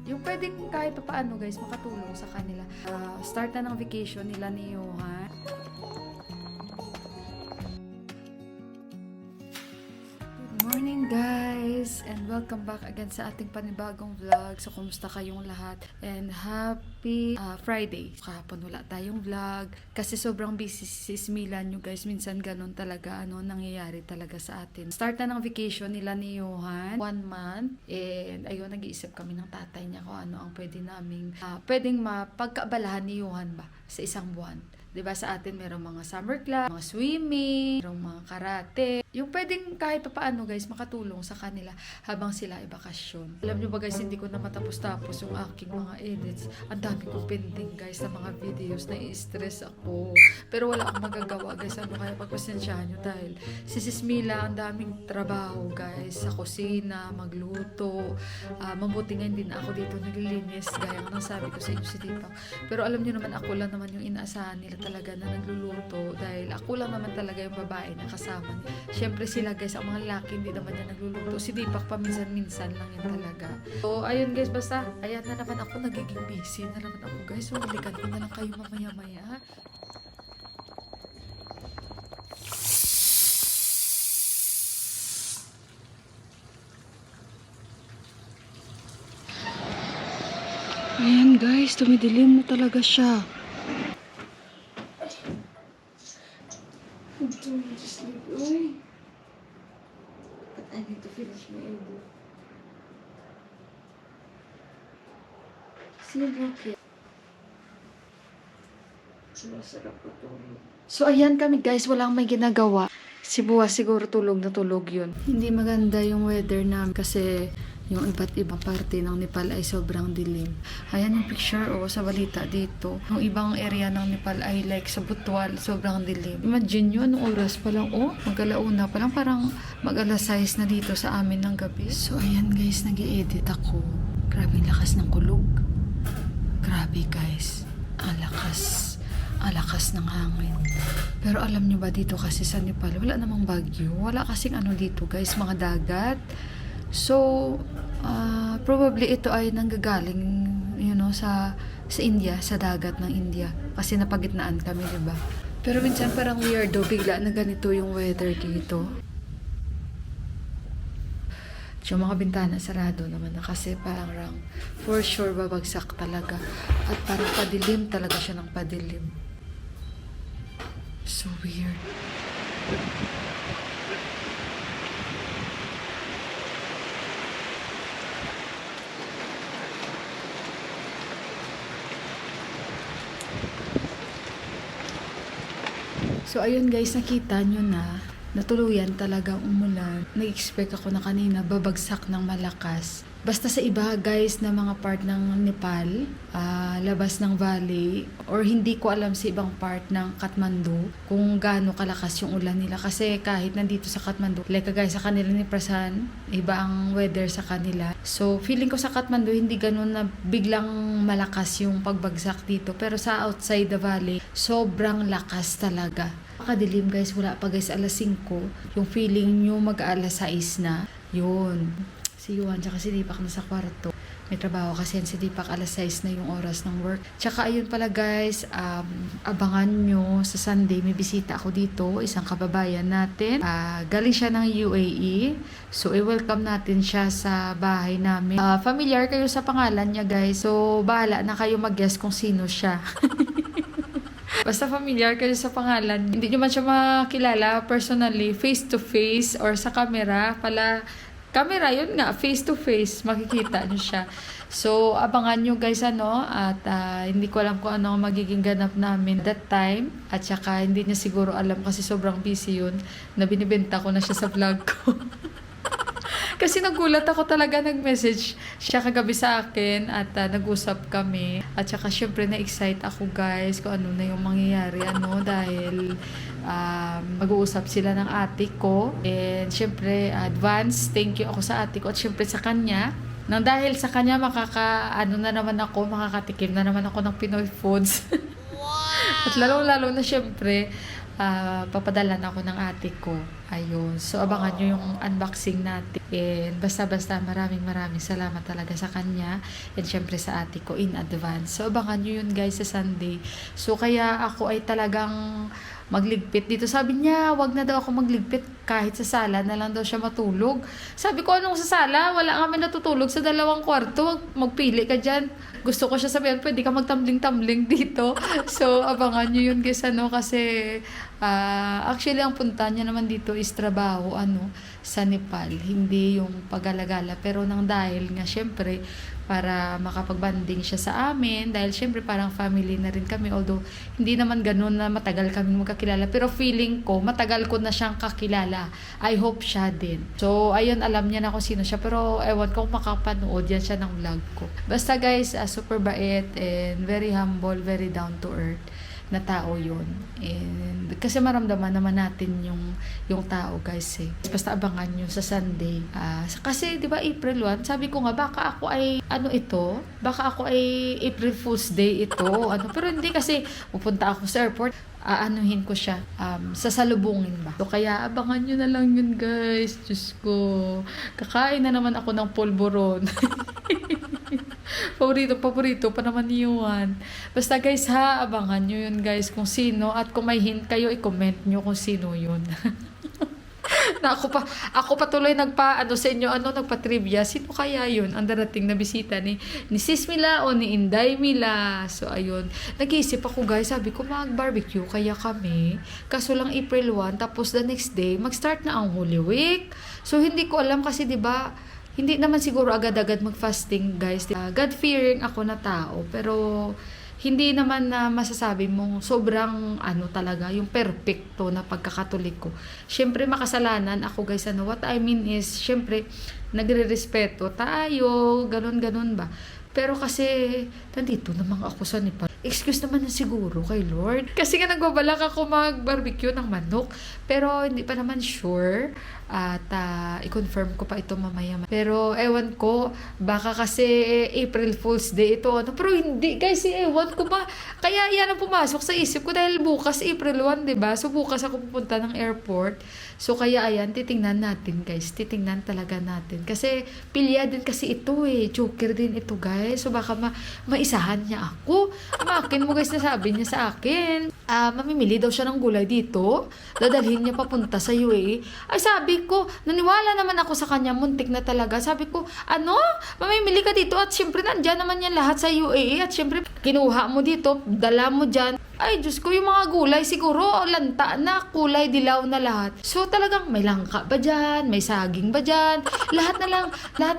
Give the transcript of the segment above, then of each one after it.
Yung pwedeng kahit pa paano guys, makatulong sa kanila. Start na ng vacation nila ni Johan. Good morning guys! And welcome back again sa ating panibagong vlog. So, kumusta kayong lahat? And happy Friday. Kahapon wala tayong vlog. Kasi sobrang busy si Milan nyo guys. Minsan ganun talaga, nangyayari talaga sa atin. Start na ng vacation nila ni Johan. 1 month. And ayun, nag-iisip kami ng tatay niya kung ano ang pwedeng mapagkaabalahan ni Johan ba sa isang buwan. 'Di ba sa atin merong mga summer club, mga swimming, merong mga karate. Yung pwedeng kahit pa paano guys makatulong sa kanila habang sila ay bakasyon. Alam niyo ba guys, hindi ko na matapos-tapos yung aking mga edits. Ang dami ko pending guys sa mga videos, na i-stress ako. Pero wala akong magagawa guys. Ano kaya pagpasensyahan niyo dahil si Sis Mila ang daming trabaho guys sa kusina, magluto. Mabuti nga hindi na ako dito naglilinis gaya ng sabi ko sa inyo si Dipak. Pero alam niyo naman ako lang naman yung inaasahan nila talaga na nagluluto dahil ako lang naman talaga yung babae na kasama niya. Siyempre sila guys, ang mga lalaki hindi naman yan nagluluto. Si Dipak paminsan-minsan lang yan talaga. So ayun guys, basta ayan na naman ako, nagiging busy na naman ako guys. So halikan ko na lang kayo mamaya-maya. Ayan guys, tumidilim na talaga siya. I'm trying to sleep. Uy. But I need to finish my edit. Sige, sarap ko tulog. So ayan kami guys, walang may ginagawa. Si Buwa siguro tulog na tulog yun. Hindi maganda yung weather namin kasi yung iba't ibang parte ng Nepal ay sobrang dilim. Ayan yung picture sa balita dito. Yung ibang area ng Nepal ay like sa Butwal, sobrang dilim. Imagine yun, anong oras pa lang, mag-alauna pa lang, parang mag-alas 6 na dito sa amin ng gabi. So ayan guys, nag-i-edit ako. Grabe yung lakas ng kulog. Grabe guys, ang lakas ng hangin. Pero alam nyo ba dito kasi sa Nepal, wala namang bagyo. Wala kasing dito guys, mga dagat. So, probably ito ay nanggagaling, sa India, sa dagat ng India. Kasi napagitnaan kami, diba? Pero minsan parang weirdo, bigla na ganito yung weather dito. Yung mga bintana sarado naman na kasi parang for sure babagsak talaga. At parang padilim talaga siya ng padilim. So weird. So ayun guys, nakita nyo na natuluyan talagang umulan. Nag-expect ako na kanina babagsak ng malakas. Basta sa iba guys na mga part ng Nepal, labas ng valley, or hindi ko alam sa ibang part ng Kathmandu kung gaano kalakas yung ulan nila. Kasi kahit nandito sa Kathmandu, like guys sa kanila ni Prasan, iba ang weather sa kanila. So feeling ko sa Kathmandu hindi ganun na biglang malakas yung pagbagsak dito. Pero sa outside the valley, sobrang lakas talaga. Makadilim guys, wala pa guys alas 5. Yung feeling nyo mag-alas 6 na, yun. Si Yuan tsaka si Dipak na sa kwarto. May trabaho kasi yan si Dipak, alas 6 na yung oras ng work. Tsaka ayun pala guys, abangan nyo sa Sunday, may bisita ako dito, isang kababayan natin. Galing siya ng UAE. So i-welcome natin siya sa bahay namin. Familiar kayo sa pangalan niya guys. So bahala na kayo mag-guess kung sino siya. Basta familiar kayo sa pangalan. Hindi nyo man siya makilala personally, face to face or sa camera. Camera, yun nga, face to face, makikita nyo siya. So, abangan nyo guys, at hindi ko alam kung ano ang magiging ganap namin that time. At saka, hindi niya siguro alam kasi sobrang busy yun, na binibenta ko na siya sa vlog ko. Kasi nagulat ako talaga, nag-message siya kagabi sa akin at nag-usap kami. At saka syempre na-excite ako guys kung ano na yung mangyayari dahil mag-uusap sila ng ate ko. And syempre advance thank you ako sa ate ko at syempre sa kanya. Nang dahil sa kanya makakatikim na naman ako ng Pinoy foods. Wow! At lalo na syempre papadalan ako ng ate ko. Ayun. So, abangan nyo yung unboxing natin. And basta-basta maraming salamat talaga sa kanya. And syempre sa ate ko in advance. So, abangan nyo yun guys sa Sunday. So, kaya ako ay talagang magligpit dito. Sabi niya, wag na daw ako magligpit kahit sa sala na lang daw siya matulog. Sabi ko, anong sa sala? Wala kami natutulog sa 2 kwarto. Magpili ka dyan. Gusto ko siya sabihin, pwede ka magtambling-tambling dito. So, abangan nyo yun guys, kasi actually, ang punta niya naman dito is trabaho, sa Nepal. Hindi yung pag-alagala. Pero nang dahil nga, syempre, para makapagbanding siya sa amin. Dahil syempre, parang family na rin kami. Although, hindi naman ganun na matagal kami magkakilala. Pero feeling ko, matagal ko na siyang kakilala. I hope siya din. So, ayun, alam niya na kung sino siya. Pero, ewan ko kung makapanood yan siya ng vlog ko. Basta guys, super bait and very humble, very down to earth na tao yun. And kasi maramdaman naman natin yung tao guys Basta abangan nyo sa Sunday. Kasi 'di ba April 1, sabi ko nga baka ako ay baka ako ay April Fool's Day ito. Pero hindi kasi pupunta ako sa airport. Aanuhin ko siya, sasalubungin ba. So, kaya abangan nyo na lang yun guys. Diyos ko, kakain na naman ako ng polvoron. Paborito pa naman yun. Basta guys abangan nyo yun guys kung sino. At kung may hint kayo, i-comment nyo kung sino yun. Na ako pa tuloy sa inyo, nagpa-trivia. Sino kaya yun ang darating na bisita ni Sis Mila o ni Inday Mila? So, ayun. Nag-iisip ako guys, sabi ko mag-barbecue kaya kami. Kaso lang April 1, tapos the next day, mag-start na ang Holy Week. So, hindi ko alam kasi 'di ba hindi naman siguro agad-agad mag-fasting guys. God-fearing ako na tao, pero hindi naman na masasabi mong sobrang talaga, yung perfecto na pagkakatoliko. Syempre makasalanan ako guys, what I mean is, syempre nagre-respeto tayo, ganun ba. Pero kasi, nandito naman ako sa Nepal. Excuse naman na siguro kay Lord. Kasi nga nagbabalak ako mag-barbecue ng manok. Pero hindi pa naman sure. At i-confirm ko pa ito mamaya. Pero ewan ko, baka kasi April Fool's Day ito. Pero hindi guys, ewan ko ba. Kaya yan ang pumasok sa isip ko dahil bukas April 1, diba? So bukas ako pupunta ng airport. So kaya ayan, titingnan natin guys. Titingnan talaga natin. Kasi pilya din kasi ito Joker din ito guys. So baka maisahan niya ako. Akin mo guys, nasabi niya sa akin. Mamimili daw siya ng gulay dito. Dadalhin niya papunta sa UAE. Ay sabi ko, naniwala naman ako sa kanya, muntik na talaga. Sabi ko, mamimili ka dito at syempre nandyan naman yan lahat sa UAE at syempre kinuha mo dito, dala mo dyan. Ay Diyos ko, yung mga gulay siguro lanta na, kulay dilaw na lahat. So talagang may langka ba dyan? May saging ba dyan? Lahat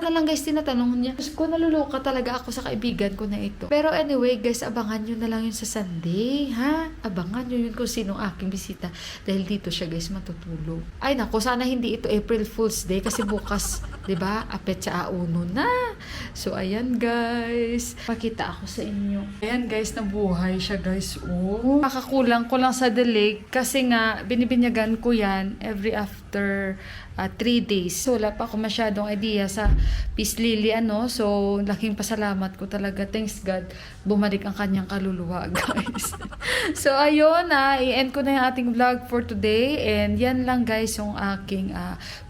na lang guys, tinatanong niya. Diyos ko, naluluka talaga ako sa kaibigan ko na ito. Pero anyway guys, abangan nyo na lang yun sa Sunday, ha? Abangan nyo yun kung sinong aking bisita. Dahil dito siya guys matutulog. Ay nako, sana hindi ito April Fool's Day kasi bukas, 'di ba? Apet sa auno na. So ayan guys, pakita ako sa inyo. Ayan guys, nabuhay siya guys. Makakulang ko lang sa dilig kasi nga binibinyagan ko yan every after 3 days. So, wala pa ako masyadong idea sa peace lily, So, laking pasalamat ko talaga. Thanks God, bumalik ang kanyang kaluluwa, guys. So, ayun, i-end ko na yung ating vlog for today. And yan lang, guys, yung aking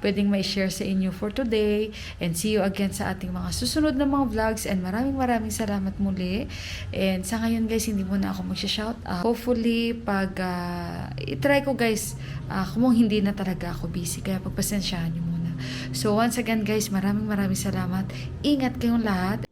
pwedeng may-share sa inyo for today. And see you again sa ating mga susunod na mga vlogs. And maraming salamat muli. And sa ngayon, guys, hindi muna ako mag-shout out. Hopefully, i-try ko, guys, kung hindi na talaga ako busy. Kaya pagpasensyahan nyo muna. So once again guys, maraming salamat. Ingat kayong lahat